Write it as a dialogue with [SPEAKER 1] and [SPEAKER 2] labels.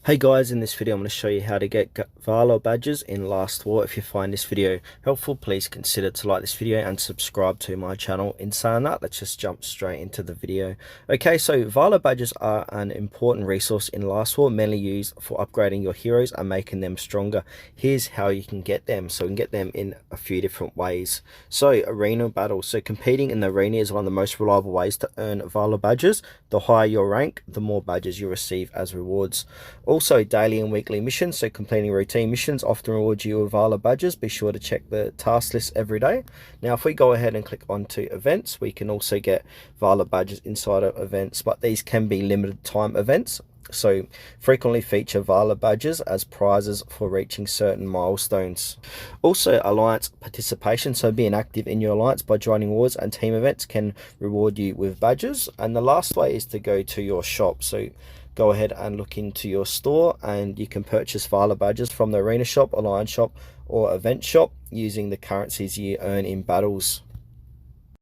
[SPEAKER 1] Hey guys, in this video I'm going to show you how to get Valor Badges in Last War. If you find this video helpful, please consider to like this video and subscribe to my channel. In saying that, let's just jump straight into the video. Okay, so Valor Badges are an important resource in Last War, mainly used for upgrading your heroes and making them stronger. Here's how you can get them. So you can get them in a few different ways. So arena battles. So competing in the arena is one of the most reliable ways to earn Valor Badges. The higher your rank, the more badges you receive as rewards. Also, daily and weekly missions, so completing routine missions often reward you with Valor Badges. Be sure to check the task list every day. Now, if we go ahead and click onto events, we can also get Valor Badges inside of events, but these can be limited time events. So frequently feature Valor Badges as prizes for reaching certain milestones. Also, alliance participation, so being active in your alliance by joining wars and team events can reward you with badges. And the last way is to go to your shop. So go ahead and look into your store and you can purchase Valor Badges from the arena shop, alliance shop, or event shop using the currencies you earn in battles.